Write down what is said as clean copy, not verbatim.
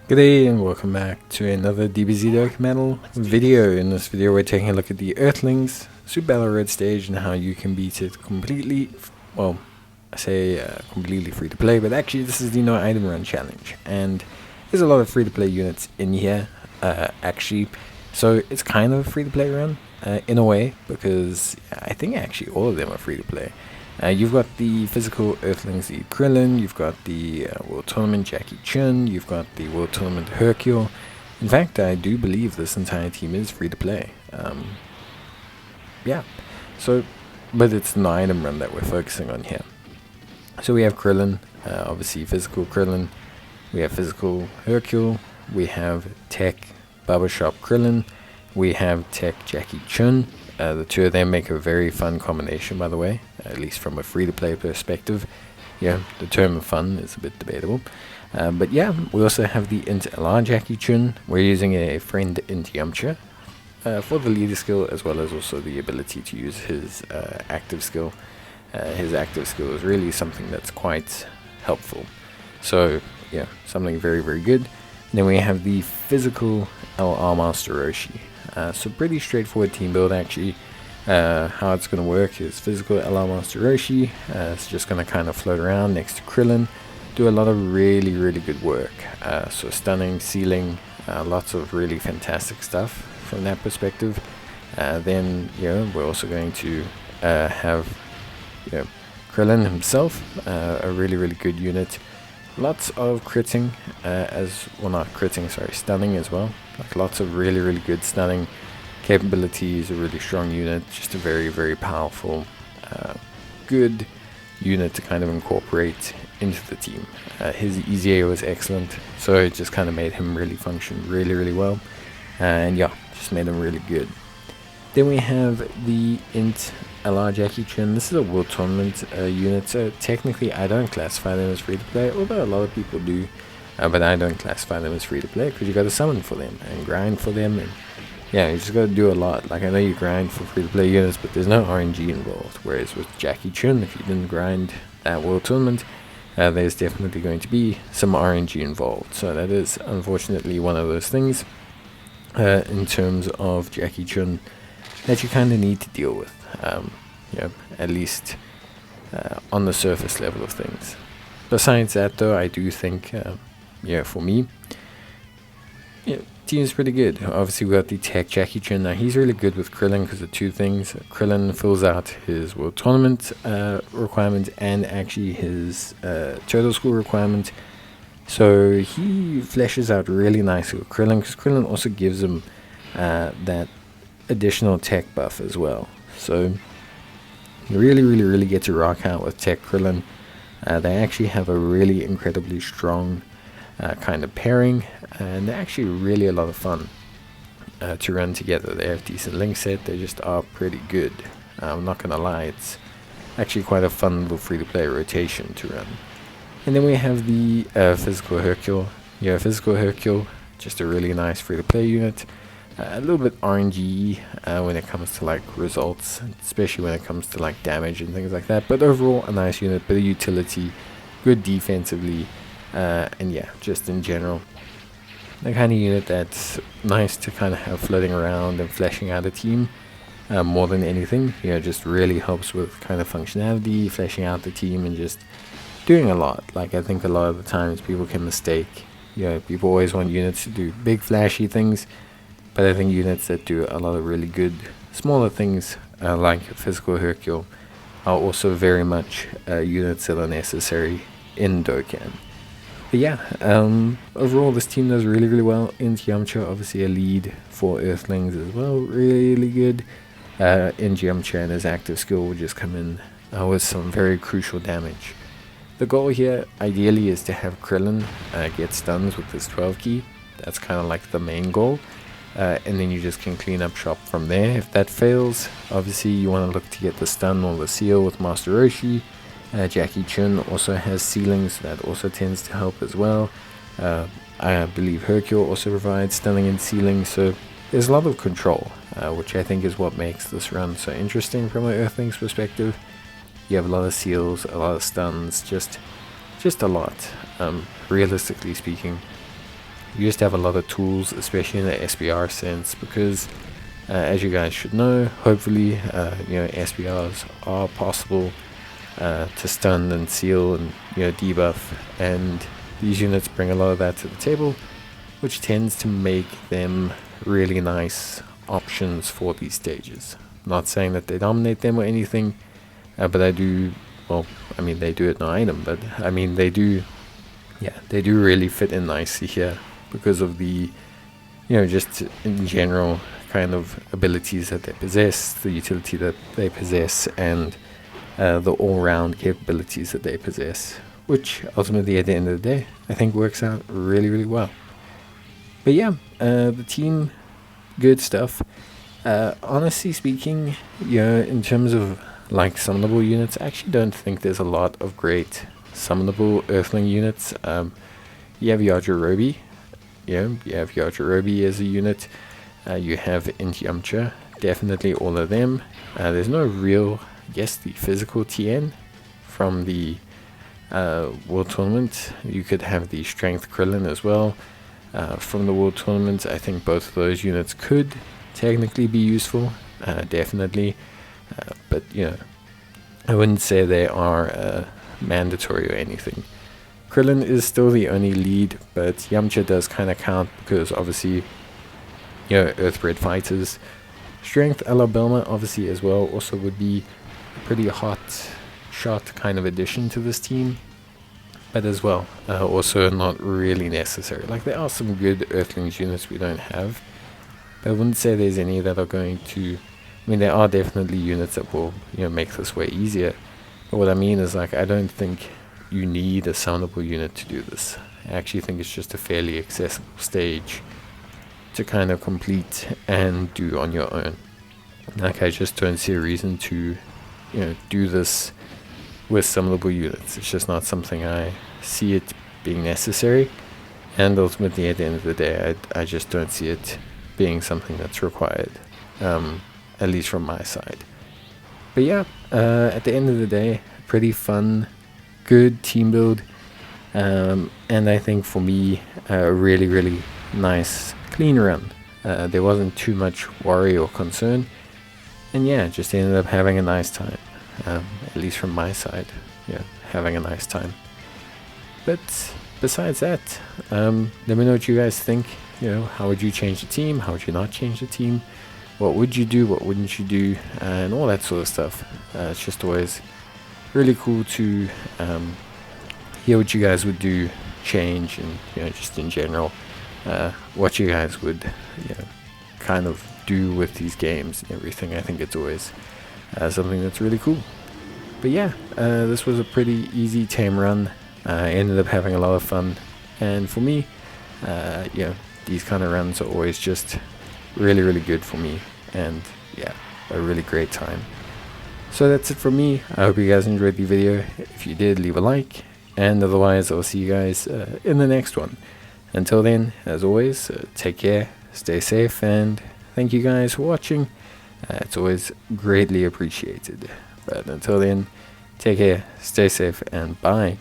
Good day and welcome back to another DBZ Dokkan video. In this video we're taking a look at the Earthlings Super Battle Red stage and how you can beat it completely, well I say completely free to play, but actually this is the no item run challenge and there's a lot of free to play units in here actually, so it's kind of a free to play run in a way, because I think actually all of them are free to play. You've got the physical Earthlings, the Krillin, you've got the World Tournament Jackie Chun, you've got the World Tournament Hercule. In fact, I do believe this entire team is free to play. Yeah, so, but it's the item run that we're focusing on here. So we have Krillin, obviously physical Krillin, we have physical Hercule, we have tech Barbershop Krillin, we have tech Jackie Chun. The two of them make a very fun combination, by the way, at least from a free-to-play perspective. Yeah, the term fun is a bit debatable. But yeah, we also have the Int LR Jackie Chun. We're using a friend Int Yamcha for the leader skill, as well as also the ability to use his active skill. His active skill is really something that's quite helpful. So yeah, something very, very good. And then we have the physical LR Master Roshi. So pretty straightforward team build actually. How it's going to work is physical LR Master Roshi. It's just going to kind of float around next to Krillin, do a lot of really, really good work. So stunning, sealing, lots of really fantastic stuff from that perspective. Then we're also going to have Krillin himself, a really, really good unit. Lots of critting, stunning as well. Like lots of really, really good stunning capabilities, a really strong unit, just a very, very powerful, good unit to kind of incorporate into the team. His EZA was excellent, so it just kind of made him really function really, really well. And yeah, just made him really good. Then we have the Int LR Jackie Chun. This is a World Tournament unit, so technically I don't classify them as free to play, although a lot of people do. But I don't classify them as free to play because you got to summon for them and grind for them, and yeah, you just got to do a lot. Like I know you grind for free to play units, but there's no RNG involved. Whereas with Jackie Chun, if you didn't grind that World Tournament, there's definitely going to be some RNG involved. So that is unfortunately one of those things in terms of Jackie Chun that you kind of need to deal with. At least on the surface level of things. Besides that, though, I do think, for me, team is pretty good. Obviously, we got the tech Jackie Chun. Now, he's really good with Krillin because of two things. Krillin fills out his World Tournament requirement and actually his Turtle School requirement. So he fleshes out really nicely with Krillin, because Krillin also gives him that additional tech buff as well. So you really, really, really get to rock out with tech Krillin. They actually have a really incredibly strong kind of pairing, and they're actually really a lot of fun to run together. They have decent link set, they just are pretty good. I'm not gonna lie, it's actually quite a fun little free-to-play rotation to run. And then we have the physical Hercule. Physical Hercule, just a really nice free-to-play unit. A little bit RNG when it comes to like results, especially when it comes to like damage and things like that, but overall a nice unit, bit of utility, good defensively, and yeah, just in general the kind of unit that's nice to kind of have floating around and fleshing out a team more than anything. Just really helps with kind of functionality, fleshing out the team, and just doing a lot. Like I think a lot of the times people can mistake, people always want units to do big flashy things. But I think units that do a lot of really good smaller things, like physical Hercule, are also very much units that are necessary in Dokkan. But yeah, overall this team does really, really well. Int Yamcha, obviously a lead for Earthlings as well, really good. Int Yamcha and his active skill will just come in with some very crucial damage. The goal here, ideally, is to have Krillin get stuns with his 12 key. That's kind of like the main goal. And then you just can clean up shop from there. If that fails, obviously you want to look to get the stun or the seal with Master Roshi. Jackie Chun also has sealing, so that also tends to help as well. I believe Hercule also provides stunning and sealing, so there's a lot of control, which I think is what makes this run so interesting from an Earthlings perspective. You have a lot of seals, a lot of stuns, just a lot, realistically speaking. you just have a lot of tools, especially in the SBR sense, because as you guys should know, hopefully, SBRs are possible to stun and seal and debuff, and these units bring a lot of that to the table, which tends to make them really nice options for these stages. Not saying that they dominate them or anything, but they do. Well, I mean, they do it no item, but I mean, they do really fit in nicely here because of the just in general kind of abilities that they possess, the utility that they possess, and the all-round capabilities that they possess, which ultimately at the end of the day I think works out really, really well. But yeah, the team, good stuff. Honestly speaking, in terms of like summonable units, I actually don't think there's a lot of great summonable Earthling units. You have Yajirobe. You have Yajirobe as a unit. You have Inti, definitely all of them. There's no real, I guess, the physical TN from the World Tournament. You could have the Strength Krillin as well from the World Tournament. I think both of those units could technically be useful, definitely. But I wouldn't say they are mandatory or anything. Krillin is still the only lead, but Yamcha does kind of count because obviously, Earthbred fighters. Strength a la Belma obviously as well also would be a pretty hot shot kind of addition to this team, but as well also not really necessary. Like, there are some good Earthlings units we don't have, but I wouldn't say there's any that are going to. I mean, there are definitely units that will make this way easier, but what I mean is, like, I don't think you need a summonable unit to do this. I actually think it's just a fairly accessible stage to kind of complete and do on your own. Like, I just don't see a reason to do this with summonable units. It's just not something I see it being necessary, and ultimately at the end of the day I just don't see it being something that's required, at least from my side. But yeah, at the end of the day, pretty fun, good team build, and I think for me a really, really nice clean run. There wasn't too much worry or concern, and yeah, just ended up having a nice time, at least from my side, having a nice time. But besides that, let me know what you guys think. How would you change the team? How would you not change the team? What would you do? What wouldn't you do? And all that sort of stuff. It's just always really cool to hear what you guys would do, change, and just in general, what you guys would kind of do with these games and everything. I think it's always something that's really cool. But yeah, this was a pretty easy tame run. I ended up having a lot of fun, and for me, these kind of runs are always just really, really good for me, and yeah, a really great time. So that's it from me. I hope you guys enjoyed the video. If you did, leave a like, and otherwise I'll see you guys in the next one. Until then, as always, take care, stay safe, and thank you guys for watching. It's always greatly appreciated. But until then, take care, stay safe, and bye.